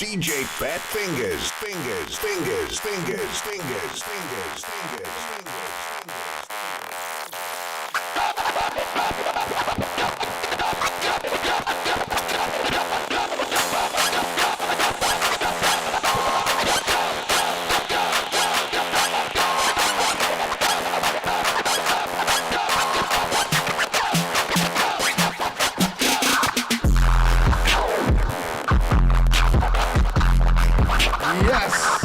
DJ FatFingaz. Fingers. Yes.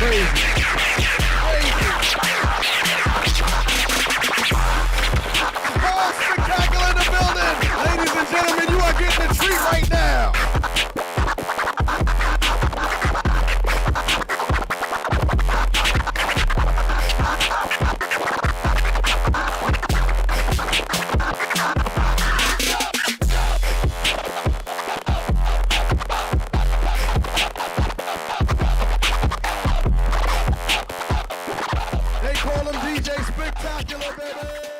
Crazy. Oh, spectacular in the building! Ladies and gentlemen, you are getting a treat right now! They call him DJ Spectacular, baby!